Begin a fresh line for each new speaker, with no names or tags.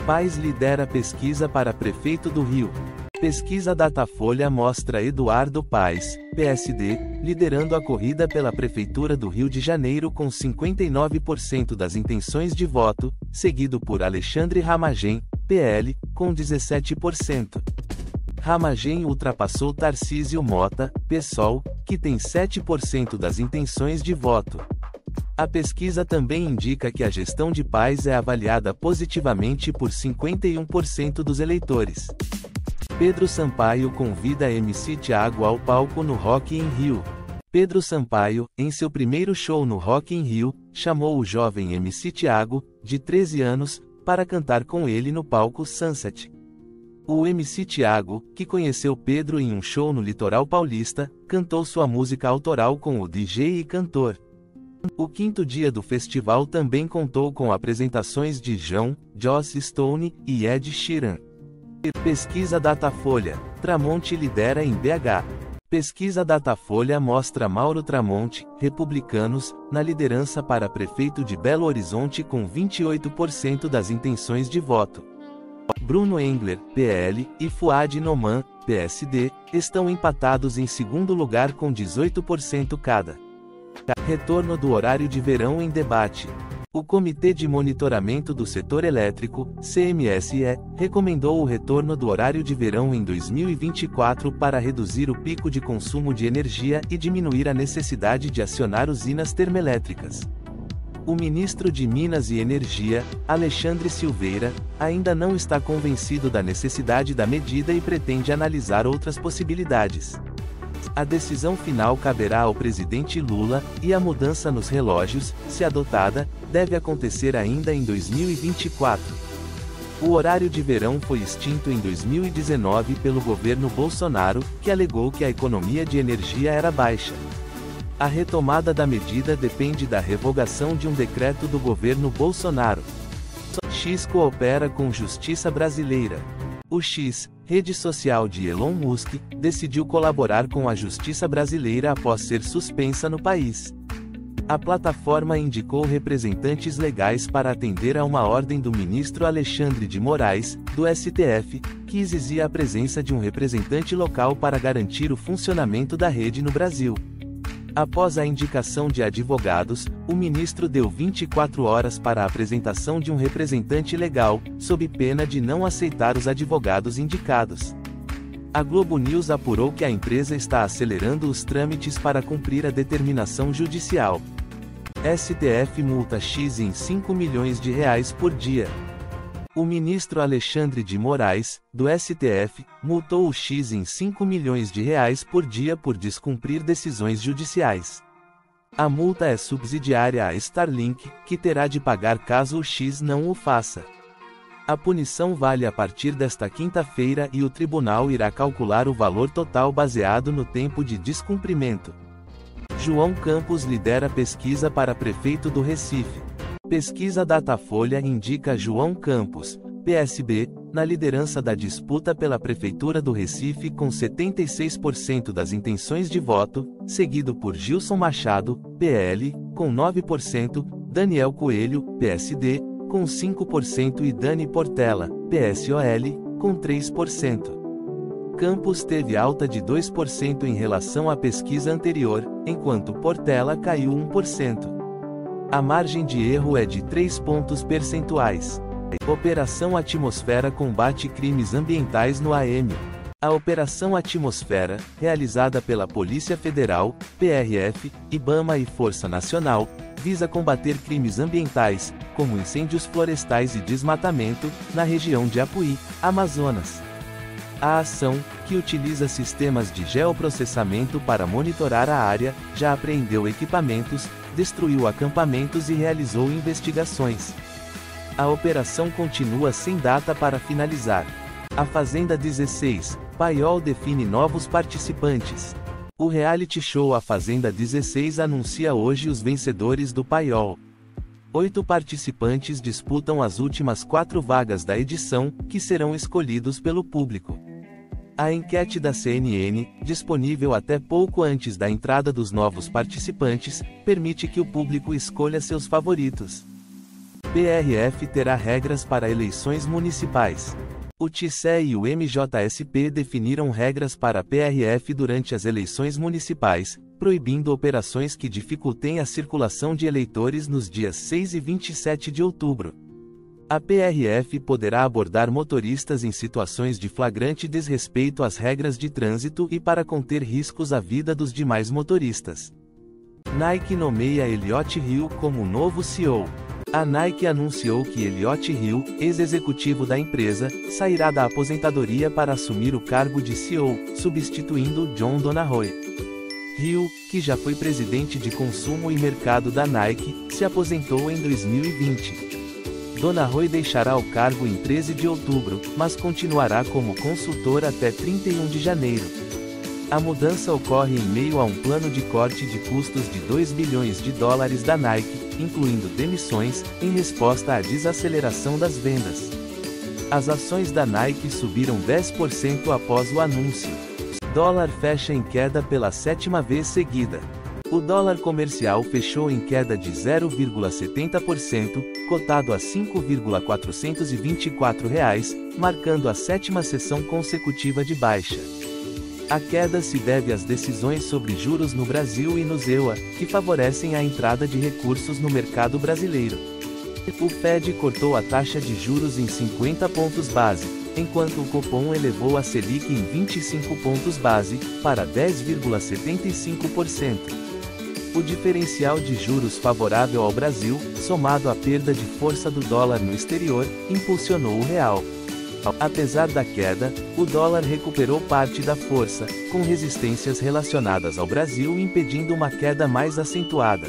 Paes lidera pesquisa para prefeito do Rio. Pesquisa Datafolha mostra Eduardo Paes, PSD, liderando a corrida pela Prefeitura do Rio de Janeiro com 59% das intenções de voto, seguido por Alexandre Ramagem, PL, com 17%. Ramagem ultrapassou Tarcísio Mota, PSOL, que tem 7% das intenções de voto. A pesquisa também indica que a gestão de Paes é avaliada positivamente por 51% dos eleitores. Pedro Sampaio convida MC Thiago ao palco no Rock in Rio. Pedro Sampaio, em seu primeiro show no Rock in Rio, chamou o jovem MC Thiago, de 13 anos, para cantar com ele no palco Sunset. O MC Thiago, que conheceu Pedro em um show no litoral paulista, cantou sua música autoral com o DJ e cantor. O quinto dia do festival também contou com apresentações de Joss Stone e Ed Sheeran. Pesquisa Datafolha, Tramonte lidera em BH. Pesquisa Datafolha mostra Mauro Tramonte, Republicanos, na liderança para prefeito de Belo Horizonte com 28% das intenções de voto. Bruno Engler, PL, e Fuad Noman, PSD, estão empatados em segundo lugar com 18% cada. Retorno do horário de verão em debate. O Comitê de Monitoramento do Setor Elétrico, CMSE, recomendou o retorno do horário de verão em 2024 para reduzir o pico de consumo de energia e diminuir a necessidade de acionar usinas termoelétricas. O ministro de Minas e Energia, Alexandre Silveira, ainda não está convencido da necessidade da medida e pretende analisar outras possibilidades. A decisão final caberá ao presidente Lula, e a mudança nos relógios, se adotada, deve acontecer ainda em 2024. O horário de verão foi extinto em 2019 pelo governo Bolsonaro, que alegou que a economia de energia era baixa. A retomada da medida depende da revogação de um decreto do governo Bolsonaro. X coopera com Justiça Brasileira. O X, rede social de Elon Musk, decidiu colaborar com a Justiça Brasileira após ser suspensa no país. A plataforma indicou representantes legais para atender a uma ordem do ministro Alexandre de Moraes, do STF, que exigia a presença de um representante local para garantir o funcionamento da rede no Brasil. Após a indicação de advogados, o ministro deu 24 horas para a apresentação de um representante legal, sob pena de não aceitar os advogados indicados. A Globo News apurou que a empresa está acelerando os trâmites para cumprir a determinação judicial. STF multa X em R$5 milhões por dia. O ministro Alexandre de Moraes, do STF, multou o X em R$5 milhões por dia por descumprir decisões judiciais. A multa é subsidiária à Starlink, que terá de pagar caso o X não o faça. A punição vale a partir desta quinta-feira e o tribunal irá calcular o valor total baseado no tempo de descumprimento. João Campos lidera pesquisa para prefeito do Recife. Pesquisa Datafolha indica João Campos, PSB, na liderança da disputa pela Prefeitura do Recife com 76% das intenções de voto, seguido por Gilson Machado, PL, com 9%, Daniel Coelho, PSD, com 5% e Dani Portela, PSOL, com 3%. Campos teve alta de 2% em relação à pesquisa anterior, enquanto Portela caiu 1%. A margem de erro é de 3 pontos percentuais. Operação Atmosfera combate crimes ambientais no AM. A Operação Atmosfera, realizada pela Polícia Federal, PRF, IBAMA e Força Nacional, visa combater crimes ambientais, como incêndios florestais e desmatamento, na região de Apuí, Amazonas. A ação, que utiliza sistemas de geoprocessamento para monitorar a área, já apreendeu equipamentos, destruiu acampamentos e realizou investigações. A operação continua sem data para finalizar. A Fazenda 16, Paiol define novos participantes. O reality show A Fazenda 16 anuncia hoje os vencedores do Paiol. 8 participantes disputam as últimas 4 vagas da edição, que serão escolhidos pelo público. A enquete da CNN, disponível até pouco antes da entrada dos novos participantes, permite que o público escolha seus favoritos. PRF terá regras para eleições municipais. O TCE e o MJSP definiram regras para a PRF durante as eleições municipais, proibindo operações que dificultem a circulação de eleitores nos dias 6 e 27 de outubro. A PRF poderá abordar motoristas em situações de flagrante desrespeito às regras de trânsito e para conter riscos à vida dos demais motoristas. Nike nomeia Elliott Hill como novo CEO. A Nike anunciou que Elliott Hill, ex-executivo da empresa, sairá da aposentadoria para assumir o cargo de CEO, substituindo John Donahoe. Hill, que já foi presidente de consumo e mercado da Nike, se aposentou em 2020. Donahoe deixará o cargo em 13 de outubro, mas continuará como consultor até 31 de janeiro. A mudança ocorre em meio a um plano de corte de custos de $2 bilhões da Nike, incluindo demissões, em resposta à desaceleração das vendas. As ações da Nike subiram 10% após o anúncio. Dólar fecha em queda pela 7ª vez seguida. O dólar comercial fechou em queda de 0,70%, cotado a R$ 5,424, marcando a 7ª sessão consecutiva de baixa. A queda se deve às decisões sobre juros no Brasil e no EUA, que favorecem a entrada de recursos no mercado brasileiro. O Fed cortou a taxa de juros em 50 pontos base, enquanto o Copom elevou a Selic em 25 pontos base, para 10,75%. O diferencial de juros favorável ao Brasil, somado à perda de força do dólar no exterior, impulsionou o real. Apesar da queda, o dólar recuperou parte da força, com resistências relacionadas ao Brasil impedindo uma queda mais acentuada.